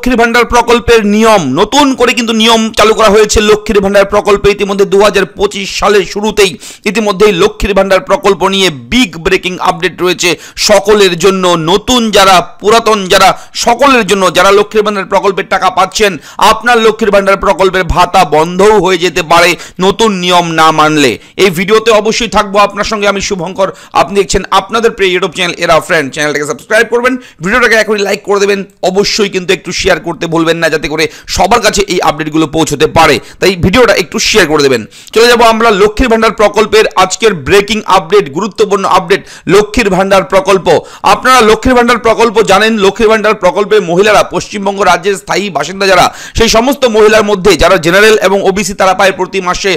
লক্ষ্মীর ভান্ডার প্রকল্পের নিয়ম নতুন করে কিন্তু নিয়ম চালু করা হয়েছে। লক্ষ্মীর ভান্ডার প্রকল্পে ইতিমধ্যে 2025 সালের শুরুতেই ইতিমধ্যেই লক্ষ্মীর ভান্ডার প্রকল্প নিয়ে বিগ ব্রেকিং আপডেট রয়েছে সকলের জন্য, নতুন যারা পুরাতন যারা সকলের জন্য। যারা লক্ষ্মীর ভান্ডার প্রকল্পের টাকা পাচ্ছেন, আপনার লক্ষ্মীর ভান্ডার প্রকল্পের ভাতা বন্ধও হয়ে যেতে পারে নতুন নিয়ম না মানলে। এই ভিডিওতে অবশ্যই থাকবো আপনার সঙ্গে আমি শুভঙ্কর। আপনি দেখছেন আপনাদের প্রিয় ইউটিউব চ্যানেল এরা ফ্রেন্ড। চ্যানেলটাকে সাবস্ক্রাইব করবেন, ভিডিওটাকে এখনই লাইক করে দেবেন, অবশ্যই কিন্তু একটু শেয়ার করতে ভুলবেন না যাতে করে সবার কাছে এই আপডেটগুলো পৌঁছতে পারে। তাই ভিডিওটা একটু শেয়ার করে দেবেন। চলে যাব আমরা লক্ষ্মীর ভান্ডার প্রকল্পের আজকের ব্রেকিং আপডেট, গুরুত্বপূর্ণ আপডেট লক্ষ্মীর ভান্ডার প্রকল্প। আপনারা লক্ষ্মীর ভান্ডার প্রকল্প জানেন। লক্ষ্মীর ভান্ডার প্রকল্পে মহিলারা, পশ্চিমবঙ্গ রাজ্যের স্থায়ী বাসিন্দা যারা, সেই সমস্ত মহিলার মধ্যে যারা জেনারেল এবং ওবিসি তারা পায় প্রতি মাসে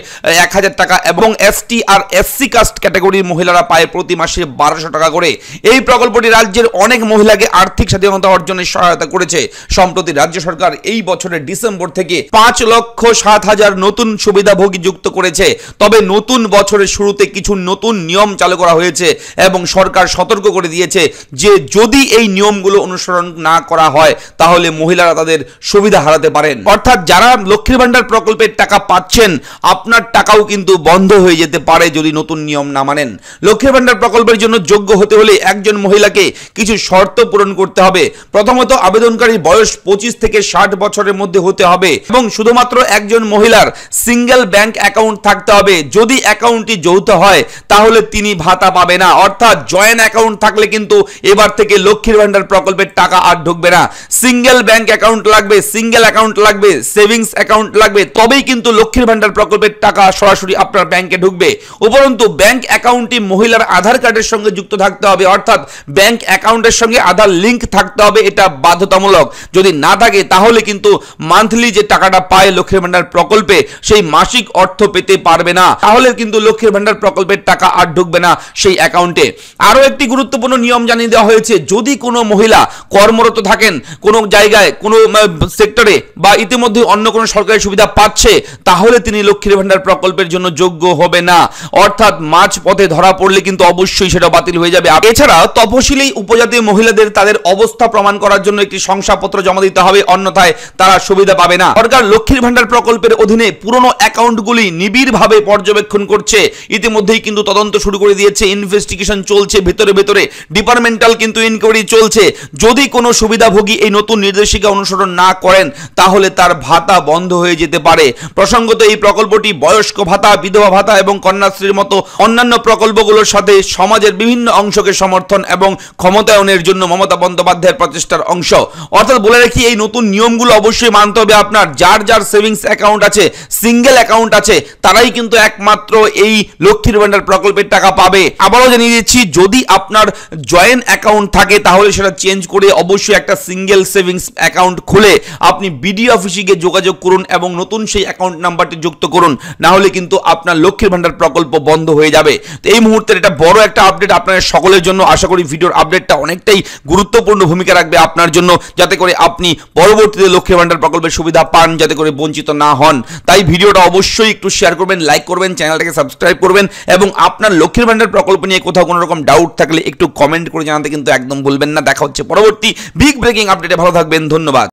1000 টাকা, এবং এসটি আর এসসি কাস্ট ক্যাটাগরির মহিলারা পায় প্রতি মাসে 1200 টাকা করে। এই প্রকল্পটি রাজ্যের অনেক মহিলাকে আর্থিক স্বাধীনতা অর্জনে সহায়তা করেছে। সম্প্রতি রাজ্য সরকার এই বছরের ডিসেম্বর থেকে 5,07,000 নতুন সুবিধাভোগী যুক্ত করেছে। তবে নতুন বছরের শুরুতে কিছু নতুন নিয়ম চালু করা হয়েছে এবং সরকার সতর্ক করে দিয়েছে যে যদি এই নিয়মগুলো অনুসরণ না করা হয় তাহলে মহিলারা তাদের সুবিধা হারাতে পারেন। অর্থাৎ যারা লক্ষ্মীর ভান্ডার প্রকল্পের টাকা পাচ্ছেন, আপনার টাকাও কিন্তু বন্ধ হয়ে যেতে পারে যদি নতুন নিয়ম না মানেন। লক্ষ্মীর ভান্ডার প্রকল্পের জন্য যোগ্য হতে হলে একজন মহিলাকে কিছু শর্ত পূরণ করতে হবে। প্রথমত, আবেদনকারীর বয়স 25 থেকে 60 বছরের মধ্যে হতে হবে এবং শুধুমাত্র একজন মহিলার সিঙ্গেল ব্যাংক অ্যাকাউন্ট থাকতে হবে। যদি অ্যাকাউন্টটি যৌথ হয় তাহলে তিনি ভাতা পাবে না। অর্থাৎ জয়েন্ট অ্যাকাউন্ট থাকলে কিন্তু এবার থেকে লক্ষ্মীর ভান্ডার প্রকল্পের টাকা আর ঢুকবে না। সিঙ্গেল ব্যাংক অ্যাকাউন্ট লাগবে, সিঙ্গেল অ্যাকাউন্ট লাগবে, সেভিংস অ্যাকাউন্ট লাগবে, তবেই কিন্তু লক্ষ্মীর ভান্ডার প্রকল্পের টাকা সরাসরি আপনার ব্যাংকে ঢুকবে। উপরন্তু ব্যাংক অ্যাকাউন্টটি মহিলার আধার কার্ডের সঙ্গে যুক্ত থাকতে হবে। অর্থাৎ ব্যাংক অ্যাকাউন্টের সঙ্গে আধার লিংক থাকতে হবে, এটা বাধ্যতামূলক। যদি না থাকে তাহলে কিন্তু মান্থলি যে টাকাটা পায় লক্ষ্মীর ভান্ডার প্রকল্পে সেই মাসিক অর্থ পেতে পারবে না। তাহলে কিন্তু লক্ষ্মীর ভান্ডার প্রকল্পের টাকা আর ঢুকবে না সেই অ্যাকাউন্টে। আরো একটি গুরুত্বপূর্ণ নিয়ম জানিয়ে দেওয়া হয়েছে, যদি কোনো মহিলা কর্মরত থাকেন কোনো জায়গায়, কোনো সেক্টরে বা ইতিমধ্যে অন্য কোনো সরকারি সুবিধা পাচ্ছে, তাহলে তিনি লক্ষ্মীর ভান্ডার প্রকল্পের জন্য যোগ্য হবে না। অর্থাৎ মাঝ পথে ধরা পড়লে কিন্তু অবশ্যই সেটা বাতিল হয়ে যাবে। এছাড়া তপশিলি উপজাতি মহিলাদের তাদের অবস্থা প্রমাণ করার জন্য একটি শংসাপত্র জমা দিতে হবে, অন্যথায় তারা সুবিধা পাবে না। সরকার লক্ষ্মীর ভান্ডার প্রকল্পের অধীনে পুরনো অ্যাকাউন্টগুলি নিবিড়ভাবে পর্যবেক্ষণ করছে। ইতিমধ্যেই কিন্তু তদন্ত শুরু করে দিয়েছে, ইনভেস্টিগেশন চলছে, ভেতরে ভেতরে ডিপার্টমেন্টাল কিন্তু ইনকোয়ারি চলছে। যদি কোনো সুবিধাভোগী এই নতুন নির্দেশিকা অনুসরণ না করেন তাহলে তার ভাতা বন্ধ হয়ে যেতে পারে। প্রসঙ্গত, এই প্রকল্পটি বয়স্ক ভাতা, বিধবা ভাতা এবং কন্যাশ্রীর মতো অন্যান্য প্রকল্পগুলোর সাথে সমাজের বিভিন্ন অংশকে সমর্থন এবং ক্ষমতায়নের জন্য মমতা বন্দ্যোপাধ্যায়ের প্রচেষ্টার অংশ। অর্থাৎ বলে রাখি, এই নতুন নিয়মগুলো অবশ্যই মানতে হবে আপনার। যার যার সেভিংস অ্যাকাউন্ট আছে, সিঙ্গেল অ্যাকাউন্ট আছে, তারাই কিন্তু একমাত্র এই লক্ষ্মীর ভান্ডার প্রকল্পের টাকা পাবে। আবারও জানিয়ে দিচ্ছি, যদি আপনার জয়েন্ট অ্যাকাউন্ট থাকে তাহলে সেটা চেঞ্জ করে অবশ্যই একটা সিঙ্গেল সেভিংস অ্যাকাউন্ট খুলে আপনি বিডিও অফিসে গিয়ে যোগাযোগ করুন এবং নতুন সেই অ্যাকাউন্ট নাম্বারটি যুক্ত করুন, না হলে কিন্তু আপনার লক্ষ্মীর ভান্ডার প্রকল্প বন্ধ হয়ে যাবে। তো এই মুহূর্তের এটা বড় একটা আপডেট আপনাদের সকলের জন্য। আশা করি ভিডিওর আপডেটটা অনেকটাই গুরুত্বপূর্ণ ভূমিকা রাখবে আপনার জন্য, যাতে করে আপনি পরবর্তীতে লক্ষ্মীর ভান্ডার প্রকল্পের সুবিধা পান, যাতে করে বঞ্চিত না হন। তাই ভিডিওটা অবশ্যই একটু শেয়ার করবেন, লাইক করবেন, চ্যানেলটাকে সাবস্ক্রাইব করবেন এবং আপনার লক্ষ্মীর ভান্ডার প্রকল্প নিয়ে কোথাও কোনো রকম ডাউট থাকলে একটু কমেন্ট করে জানাতে কিন্তু একদম ভুলবেন না। দেখা হচ্ছে পরবর্তী বিগ ব্রেকিং আপডেটে। ভালো থাকবেন, ধন্যবাদ।